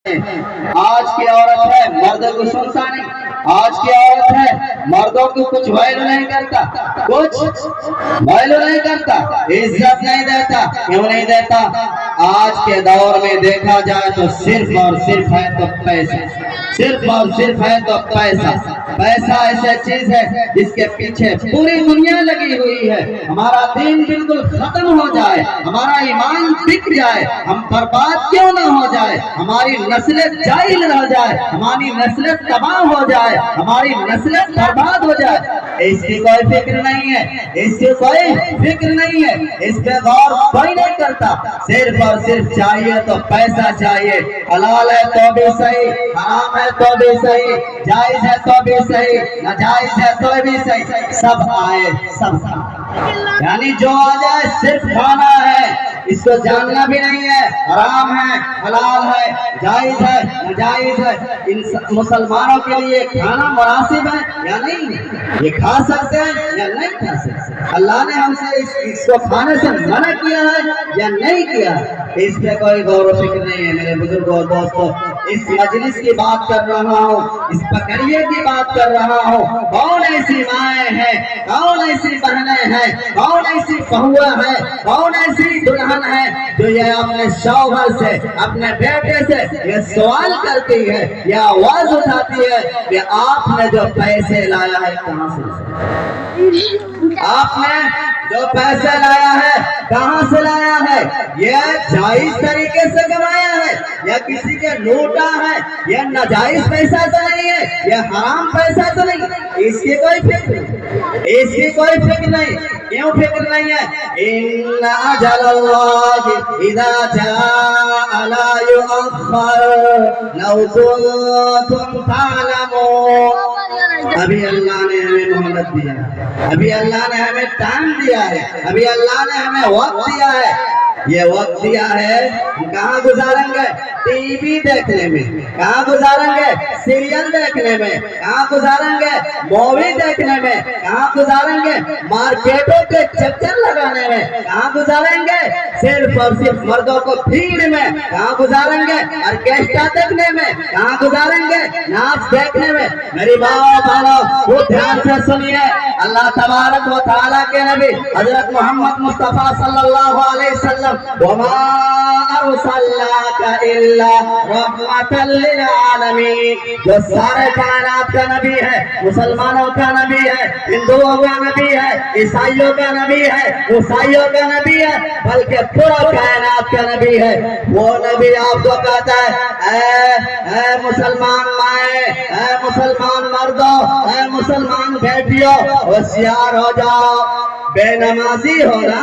आज की औरत है मर्द को सुनता नहीं। आज की औरत है मर्दों को कुछ वैल्यू नहीं करता, कुछ वैल्यू नहीं करता, इज्जत नहीं देता। क्यों नहीं देता? आज के दौर में देखा जाए तो सिर्फ और सिर्फ है तो पैसा, सिर्फ और सिर्फ है तो पैसा। पैसा ऐसा चीज है जिसके पीछे पूरी दुनिया लगी हुई है। हमारा दीन बिल्कुल खत्म हो जाए, हमारा ईमान बिक जाए, हम बर्बाद क्यों ना हो जाए, हमारी नस्लें जाहिल रह जाए, हमारी नस्लें तबाह हो जाए, हमारी नस्लें बर्बाद हो जाए, इसकी कोई फिक्र नहीं है, इसकी कोई फिक्र नहीं है, इस पे गौर कोई नहीं करता। सिर्फ और सिर्फ चाहिए तो पैसा चाहिए। हलाल है तो भी सही, हराम है तो भी सही, जायज है तो भी सही, नाजायज है तो भी सही, सब आए सब। यानी जो आ जाए सिर्फ खाना है, इसको जानना भी नहीं है, हराम है, हलाल है, जायज है, नाजायज है। इन मुसलमानों के लिए खाना मुनासिब है या नहीं, ये खा सकते हैं या नहीं खा सकते, अल्लाह ने हमसे इसको खाने से मना किया है या नहीं किया, इस पे कोई गौर फिक्र नहीं है। मेरे बुजुर्गों और दोस्तों, इस मजलिस की बात कर रहा हूँ, इस पकड़िए की बात कर रहा हूँ। कौन ऐसी माएँ हैं, कौन ऐसी बहनें हैं, कौन ऐसी बहुआ है, कौन ऐसी दुल्हन है जो ये अपने शौहर से, अपने बेटे से ये सवाल करती है, ये आवाज उठाती है कि आपने जो पैसे लाया है कहाँ से, आपने जो पैसे लाया है कहाँ से लाया है, यह जायज तरीके से कमाया है या किसी के लूटा है, यह नाजायज पैसा तो नहीं है, यह हराम पैसा तो नहीं, इसकी कोई फिक्र, इसकी कोई फिक्र नहीं। क्यों फिक्र नहीं है? इन्ना अजलल्लाहि इज़ा जाअ ला युअख्खर लौ कुंतुम तालमून। अभी अल्लाह ने हमें मोहलत दिया है, अभी अल्लाह ने हमें टाइम दिया है, अभी अल्लाह ने हमें वक्त दिया है। ये वक्त दिया है, कहाँ गुजारेंगे? टीवी देखने में, कहाँ गुजारेंगे? सीरियल देखने में, कहाँ गुजारेंगे? मूवी देखने में, कहाँ गुजारेंगे? मार्केटों के चक्कर लगाने में, कहाँ गुजारेंगे? सिर्फ और सिर्फ मर्दों को भीड़ में, कहाँ गुजारेंगे? ऑर्केस्ट्रा देखने में, कहाँ गुजारेंगे? नाच देखने में। मेरी बात वालों, वो ध्यान से सुनिए। अल्लाह तबारक व तआला के नबी हजरत मोहम्मद मुस्तफा सल्लल्लाहु अलैहि वसल्लम वमा अर्सलनाका इल्ला रहमतल लिल आलमीन, जो सारे कायनात का नबी है, मुसलमानों का नबी है, हिंदुओं का नबी है, ईसाइयों का नबी है, ईसाइयों का नबी है, बल्कि पूरा कायनात का नबी है। वो नबी आपको कहता है, ऐ मुसलमान माए, ऐ मुसलमान मर्दों, ऐ मुसलमान बेटियों, होशियार हो जाओ, बेनमाजी हो ना,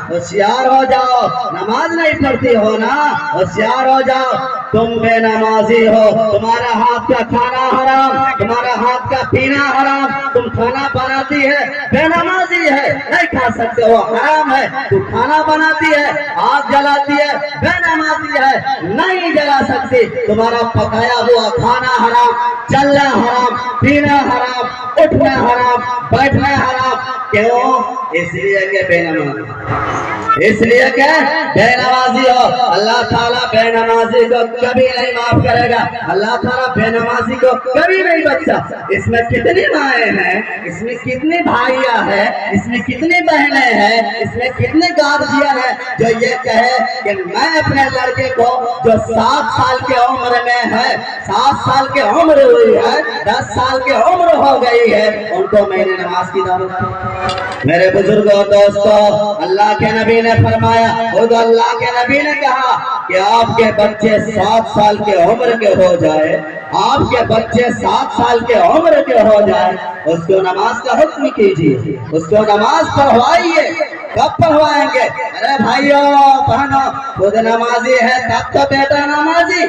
होशियार हो जाओ, नमाज नहीं पढ़ती हो ना, होशियार हो जाओ, तुम बेनमाजी हो, तुम्हारा हाथ का खाना हराम, तुम्हारा हाथ का पीना हराम, तुम खाना बनाती है, बेनमाजी है, नहीं खा सकते हो, हराम है, तू खाना बनाती है, आग जलाती है, बेनमाजी है, नहीं जला सकती, तुम्हारा पकाया हुआ खाना हराम, चलना हराम, पीना हराम, उठना हराम, बैठना हराम। क्यों? इसलिए के बेनमाजी, इसलिए क्या? बेनमाजी हो। अल्लाह ताला बेनमाजी को कभी नहीं माफ करेगा, अल्लाह ताला बेनमाजी को कभी नहीं बख्शा। इसमें कितनी माएँ हैं, इसमें कितनी भाइयाँ हैं, इसमें कितनी बहनें हैं, इसमें कितने गार्जियन हैं जो ये कहे कि मैं अपने लड़के को जो 7 साल की उम्र में है, 7 साल की उम्र हुई है, 10 साल की उम्र हो गई है, उनको मैंने नमाज की दावत दी। मेरे बुजुर्गों दोस्तों, अल्लाह के नबी ने फरमाया, खुद अल्लाह के नबी ने कहा कि आपके बच्चे 7 साल के उम्र के हो जाए, आपके बच्चे 7 साल के उम्र के हो जाए, उसको नमाज का हुक्म कीजिए, उसको नमाज पढ़वाइए। कब पढ़वाएंगे? अरे भाइयों बहनों, खुद नमाजी है तब तो बेटा नमाजी,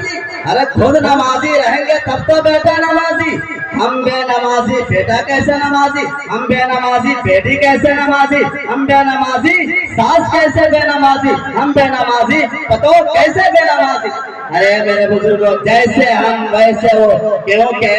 अरे खुद नमाजी रहेंगे तब तो बेटा नमाजी। हम बेनमाजी बेटा कैसे नमाजी, हम बेनमाजी बेटी कैसे नमाजी, हम बेनमाजी सास कैसे बेनमाजी, हम बेनमाजी पतो कैसे बेनमाजी। अरे मेरे बुजुर्गों, जैसे हम वैसे वो, क्योंकि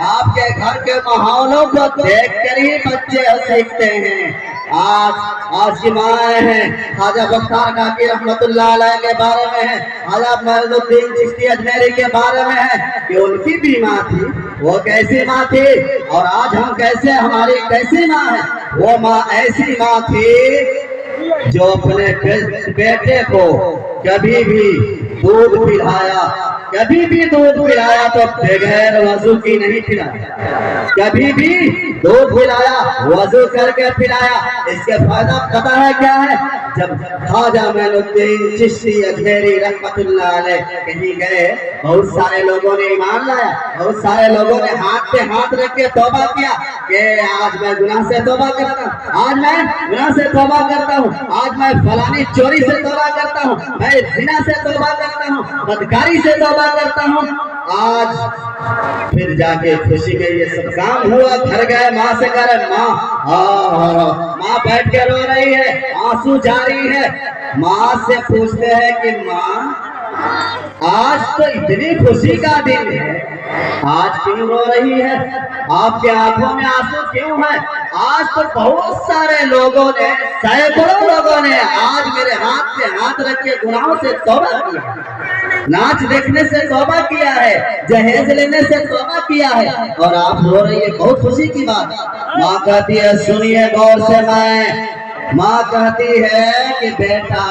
आपके घर के माहौलों को देख कर ही बच्चे सीखते हैं। आज की माए हैं ख्वाजा बख्तार काकी रहमतुल्लाह अलैह के बारे में है, ख्वाजा मोइनुद्दीन चिश्ती अजमेरी के बारे में है कि उनकी भी माँ थी, वो कैसी माँ थी और आज हम कैसे, हमारी कैसी माँ है। वो माँ ऐसी माँ थी जो अपने बेटे को कभी भी दूध पिलाया, कभी भी दूध पिलाया तो बगैर वजू की नहीं पिलाया, कभी भी दूध पिलाया वजू करके पिलाया। इसके फायदा पता है क्या है? जब ख्वाजा मोइनुद्दीन चिश्ती अजमेरी रहमतुल्लाह अलैह कहीं गए, बहुत सारे लोगों ने ईमान लाया, बहुत सारे लोगों ने हाथ पे हाथ रख के तौबा किया कि आज मैं गुनाह से तौबा करता हूँ, आज मैं गुनाह से तौबा करता हूँ, आज मैं फलानी चोरी से तौबा करता हूँ, मैं जिना से तौबा करता हूँ, बदकारी से तौबा करता हूँ। आज फिर जाके खुशी में ये सब काम हुआ, घर गए माँ से कह रहे माँ बैठ के रो रही है, आंसू जारी है। माँ से पूछते हैं कि माँ आज तो इतनी खुशी का दिन है, आज क्यों रो रही है, आपके आंखों में आंसू क्यों है? आज तो बहुत सारे लोगों ने, सैकड़ों लोगों ने आज मेरे हाथ पे हाथ रख के गुनाहों से तौबा किया, नाच देखने से तौबा किया है, जहेज लेने से तौबा किया है और आप रो रही है, बहुत खुशी की बात। माँ कहती है सुनिए गौर से, माँ कहती है कि बेटा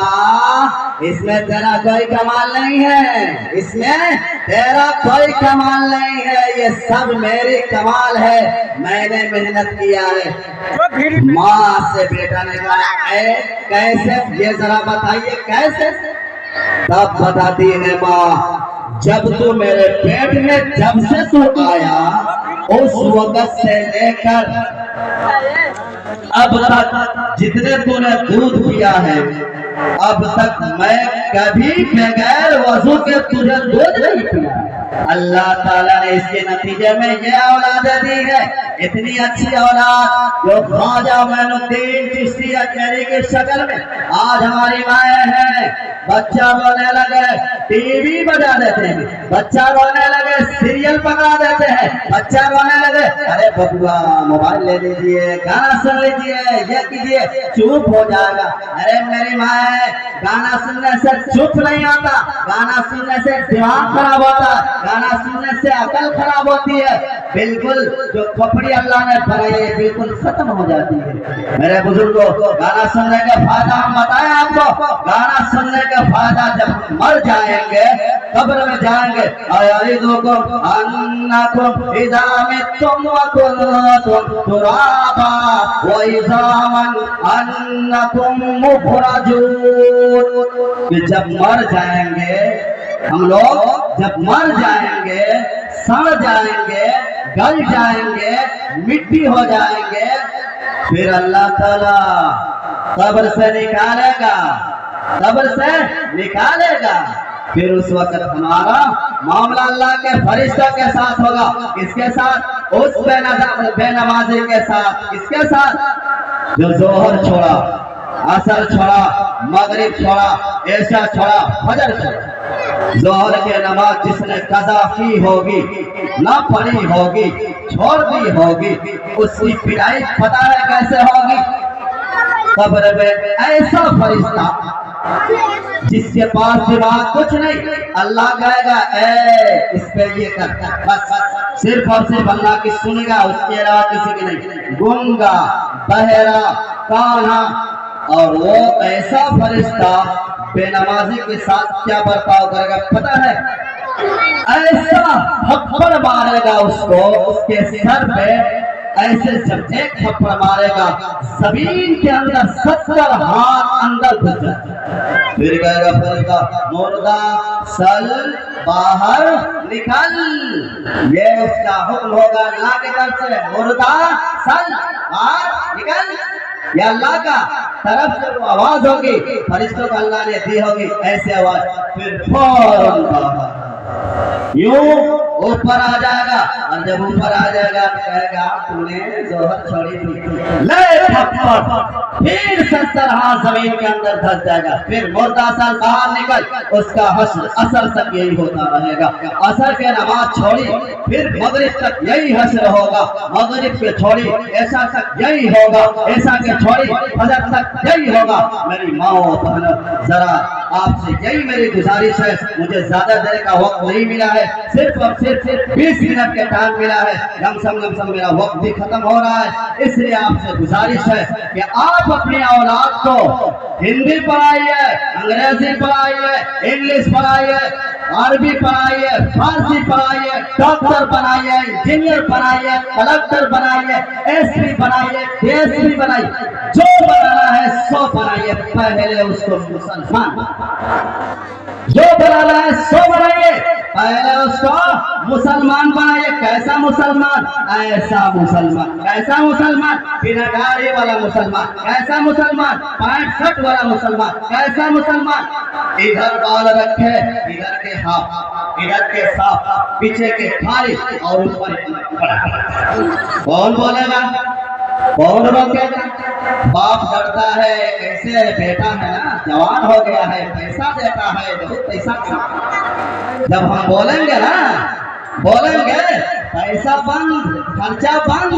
इसमें तेरा कोई कमाल नहीं है, इसमें तेरा कोई कमाल नहीं है, ये सब मेरी कमाल है, मैंने मेहनत किया है। माँ से बेटा ने कहा कैसे, ये जरा बताइए कैसे? तब बताती है माँ, जब तू मेरे पेट में जब से तू आया उस वक्त से लेकर अब तक जितने तूने दूध पिया है, अब तक मैं कभी बगैर वजू के तुझे दूध नहीं पिया। अल्लाह ताला ने इसके नतीजे में ये औलाद दी है, इतनी अच्छी औलाद जो ख्वाजा मोइनुद्दीन चिश्ती अजमेरी की शक्ल में आज हमारी माएँ हैं। बच्चा रोने लगे टीवी बजा देते हैं, बच्चा रोने लगे सीरियल पकड़ा देते हैं, बच्चा रोने लगे अरे बबुआ मोबाइल ले लीजिए, गाना सुन लीजिए, ये कीजिए, चुप हो जाएगा। अरे मेरी माँ, गाना सुनने से चुप नहीं आता, गाना सुनने से दिमाग खराब होता, गाना सुनने से अकल खराब होती है, बिल्कुल जो खोपड़ी अल्लाह ने बनाई है बिल्कुल खत्म हो जाती है। मेरे बुजुर्गों, गाना सुनने का फायदा हम बताएं आपको, गाना सुनने का फायदा जब मर जाएंगे, कब्र में जाएंगे, जब मर जाएंगे हम लोग, जब मर जाएंगे, सड़ जाएंगे, गल जाएंगे, मिट्टी हो जाएंगे, फिर अल्लाह ताला कब्र से निकालेगा, कब्र से निकालेगा। फिर उस वक्त हमारा मामला अल्लाह के फरिश्तों के साथ होगा। किसके साथ? उस बेनमाजी के साथ। किसके साथ? जो जोहर छोड़ा, असर छोड़ा, मगरिब छोड़ा, ऐशा छोड़ा, फजर छोड़ा। जोहर के नमाज जिसने कज़ा की होगी, ना पढ़ी होगी, छोड़ दी होगी, उसकी पिटाई पता है कैसे होगी? कब्र में ऐसा फरिश्ता जिसके पास दिमाग कुछ नहीं, अल्लाह कहेगा इस पे ये कर, बस सिर्फ और सिर्फ अल्लाह की सुनेगा, उसके अलावा किसी की नहीं। गूंगा, बहरा, कान्हा, और वो ऐसा फरिश्ता बेनमाजी के साथ क्या बर्ताव करेगा पता है? ऐसा थप्पड़ मारेगा उसको, उसके सर पे ऐसे जब एक थप्पड़ मारेगा जमीन के अंदर 70 हाथ अंदर घुस जाए। फिर कहेगा फरिश्ता मुर्दा सल बाहर निकल, ये उसका हुक्म होगा अल्लाह की तरफ से, मुर्दा सल बाहर निकल, ये अल्लाह का तरफ से वो आवाज होगी, फरिश्तों को अल्लाह ने दी होगी ऐसी आवाज। फिर फौरन यूं ऊपर आ जाएगा, और जब ऊपर आ जाएगा तो कहेगा तूने जोहर छोड़ी थी, ले थप्पड़, फिर 70 हाथ जमीन के अंदर धस जाएगा। फिर मुर्दा साल बाहर निकल, उसका हश्र असर तक यही होता रहेगा। असर के नमाज छोड़ी, फिर मगरिब तक यही हश्र होगा, मगरिब के छोड़ी ऐसा तक यही होगा, ऐसा के छोड़ी फजर तक यही होगा। मेरी माँ और बहनों, जरा आपसे यही मेरी गुजारिश है, मुझे ज्यादा देर का वक्त नहीं मिला है, सिर्फ और सिर्फ 20 मिनट के टाइम मिला है, लमसम मेरा वक्त भी खत्म हो रहा है। इसलिए आपसे गुजारिश है कि आप अपनी औलाद को हिंदी पढ़ाइए, अंग्रेजी पढ़ाइए, इंग्लिश पढ़ाइए, अरबी पढ़ाइए, फारसी पढ़ाइए, डॉक्टर बनाइए, इंजीनियर बनाइए, कलेक्टर बनाइए, एसपी बनाइए, डीएसपी बनाइए, जो बनाना है सो बनाइए। पहले उसको मुसलमान, जो बनाना है सो बनाइए, पहले उसको मुसलमान बनाइए। कैसा मुसलमान? ऐसा मुसलमान। कैसा मुसलमान? बिना दाढ़ी वाला मुसलमान। कैसा मुसलमान? 65 वाला मुसलमान। कैसा मुसलमान? इधर बाल रखे, इधर के हाथ, इधर के साफ, पीछे के खाली और ऊपर कौन बोलेगा? कौन रोकेगा? बाप डरता है, कैसे है? बेटा है ना, जवान हो गया है, पैसा देता है, बहुत पैसा। जब हम बोलेंगे ना, बोलेंगे पैसा बंद, खर्चा बंद,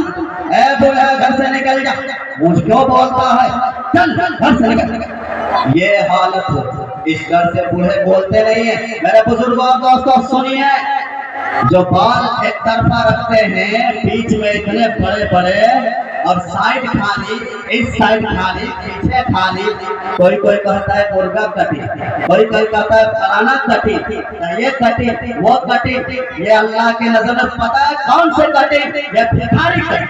बोले घर से निकल जा, मुझ क्यों बोलता है, चल घर से निकल। ये हालत इस घर से बूढ़े बोलते नहीं है। मेरे बुजुर्गों दोस्तों सुनिए, जो बाल एक तरफा रखते हैं, बीच में इतने बड़े बड़े और साइड खाली, इस साइड खाली, पीछे खाली, कोई कहता है मुर्गा कटी, कोई कहता है फलाना कटी, ये कटी, वो कटी। ये अल्लाह की नजर में पता है कौन से कटी? ये भिखारी कटी,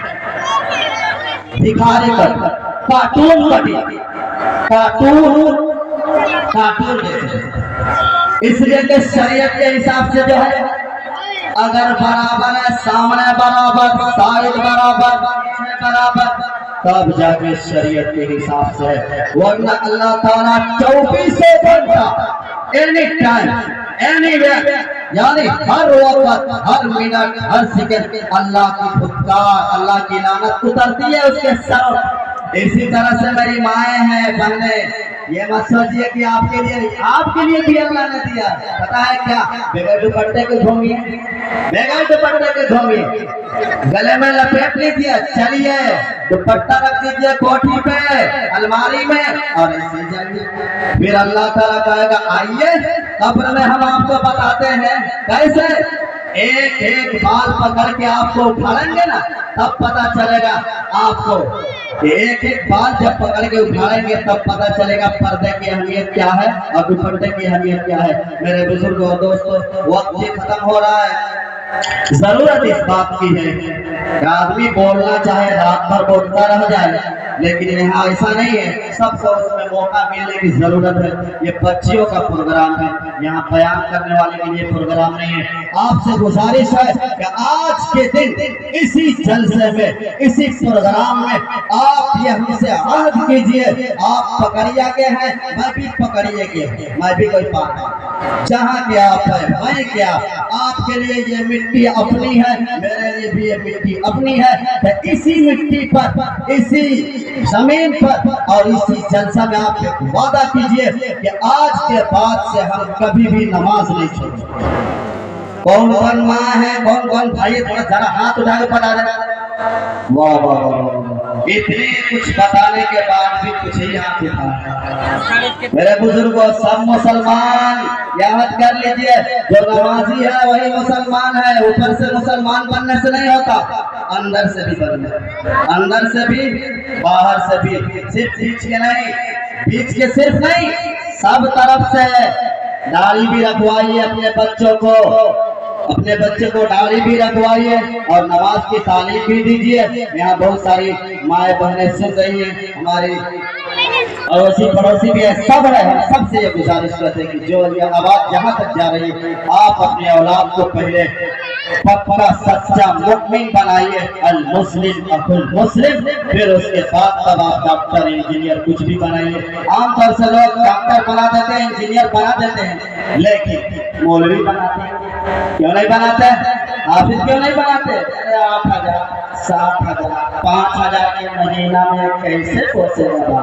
भिखारी कटी, कार्टून कटी, कार्टून जैसे। इसलिए कि शरीयत के हिसाब से जो है, अगर बराबर है, सामने बराबर, साइड बराबर, पीछे बराबर, तब जाके शरीयत के हिसाब से। वरना अल्लाह ताला 24 घंटा, एनी टाइम, एनीवेयर, यानी हर वक्त, हर मिनट, हर सेकंड अल्लाह की फुटकार, अल्लाह की लानत उतरती है उसके सर। इसी तरह से मेरी माएँ हैं, बहने, ये मत सोचिए कि आपके लिए भी अल्लाह ने दिया। पता है क्या? बगैर दुपट्टे के घूमिए, बगैर दुपट्टे के घूमिए, गले में लपेट लीजिए, चलिए, दुपट्टा रख दीजिए कोठी पे, अलमारी में, और ऐसे जाइए। फिर अल्लाह ताला कहेगा आइए, कब्र में हम आपको बताते हैं कैसे। एक एक बाल पकड़ के आपको उठाएंगे ना, तब पता चलेगा आपको। एक एक बाल जब पकड़ के उठाएंगे तब पता चलेगा पर्दे की अहमियत क्या है और दुपट्टे की अहमियत क्या है। मेरे बुजुर्गों और दोस्तों, वक्त भी खत्म हो रहा है। जरूरत इस बात की है कि आदमी बोलना चाहे रात भर बोलता रह जाए, लेकिन यहाँ ऐसा नहीं है। सबको उसमें मौका मिलने की जरूरत है। ये बच्चियों का प्रोग्राम है, यहाँ बयान करने वाले के लिए प्रोग्राम नहीं है। आपसे गुजारिश है कि आज के दिन इसी जलसे में, इसी प्रोग्राम में आप ये हमसे अहद कीजिए। आप पकड़िया के हैं, मैं भी पकड़िए के, मैं भी कोई पाप, जहाँ के आप है मैं क्या। आपके लिए ये मिट्टी अपनी है, मेरे लिए भी ये मिट्टी अपनी है। तो इसी मिट्टी पर, इसी जमीन पर और इसी जलसा में आप वादा कीजिए कि आज के बाद से हम कभी भी नमाज नहीं छोड़ेंगे। कौन कौन माँ है, कौन कौन भाई, थोड़ा जरा हाथ उठा के बता देना। वाह वाह वाह, इतने कुछ बताने के बाद भी कुछ ही हाथ उठा। मेरे बुजुर्गों, सब मुसलमान याद कर लीजिए, जो नमाजी है वही मुसलमान है। ऊपर से मुसलमान बनने से नहीं होता, अंदर से भी बनना, अंदर से भी, बाहर से भी, सिर्फ बीच के नहीं, बीच के सिर्फ नहीं, सब तरफ से। दाढ़ी भी रखवाइए अपने बच्चों को, अपने बच्चे को दाढ़ी भी रखवाइए और नमाज की तालीम भी दीजिए। यहाँ बहुत सारी माए बहनें सुन रही हैं, हमारी अड़ोसी पड़ोसी भी है, सब है। हम सबसे ये गुजारिश करते हैं कि जो ये आवाज जहाँ तक जा रही है, आप अपने औलाद को पहले पक्का सच्चा मुमिन बनाइए, अल मुस्लिम अकुल मुस्लिम, फिर उसके बाद तब आप डॉक्टर, इंजीनियर कुछ भी बनाइए। आमतौर से लोग डॉक्टर बना देते हैं, इंजीनियर बना देते हैं, लेकिन मौलवी बनाते हैं, क्यों नहीं बनाते? हाफिज क्यों नहीं बनाते? अरे 8,000, 7,000, 5,000 के महीना में कैसे पोसेगा?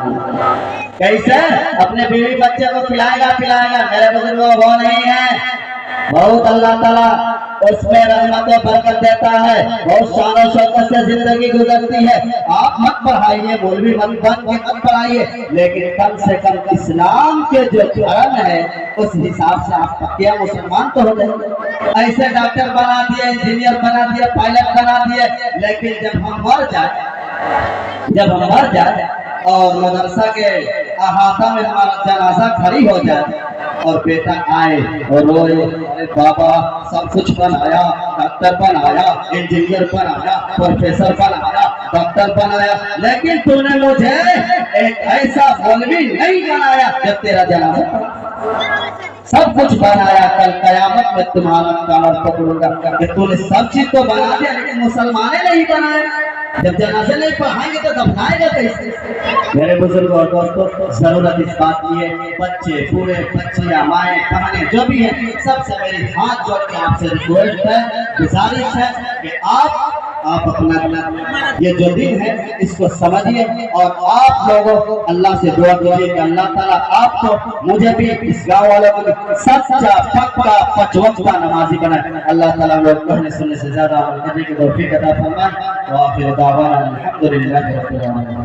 कैसे अपने बीवी बच्चे को खिलाएगा पिलाएगा? मेरे बुजुर्गों वो नहीं है। बहुत अल्लाह ताला उसमें रहमत और बरकत देता है, बहुत शान और शौकत से जिंदगी गुजरती है। आप मत पढ़ाइए, मौलवी मत बन के मत पढ़ाइए, लेकिन कम से कम इस्लाम के जो धर्म है उस हिसाब से आप पक्के मुसलमान तो हो जाएंगे। ऐसे डॉक्टर बना दिए, इंजीनियर बना दिए, पायलट बना दिए, लेकिन जब हम मर जाए और मदरसा के अहाता में हमारा जनाजा खड़ी हो जाए और बेटा आए और रोए, अरे बाबा सब कुछ बनाया, डॉक्टर बनाया, इंजीनियर बनाया, प्रोफेसर बनाया, डॉक्टर बनाया, लेकिन तूने मुझे एक ऐसा मौलवी नहीं बनाया जब तेरा जनाजा। सब कुछ बनाया, कल कयामत में तुम्हारा कमर पकड़ूंगा कि तूने सब चीज तो बना दिया लेकिन मुसलमाने नहीं बनाया। जब जनाजे नहीं पढ़ाएंगे तो दफनाएगा कैसे? मेरे बुजुर्ग और दोस्तों, जरूरत इस बात की है, बच्चे बूढ़े बच्चियां माएँ बहनें जो भी है, सबसे मेरी हाथ जोड़ के आपसे रिक्वेस्ट है, गुजारिश है कि आप अपना ये जो दिन है इसको समझिए और आप लोगों को अल्लाह से दुआ कीजिए कि अल्लाह ताला आपको मुझे भी इस गाँव वालों को सच्चा पक्का 5 वक्त का नमाजी बनाए। अल्लाह ताला लोग कहने सुनने से ज्यादा अमल करने की तौफीक अता फरमाए। वाखिर दावाना अल्हम्दुलिल्लाहि रब्बिल आलमीन।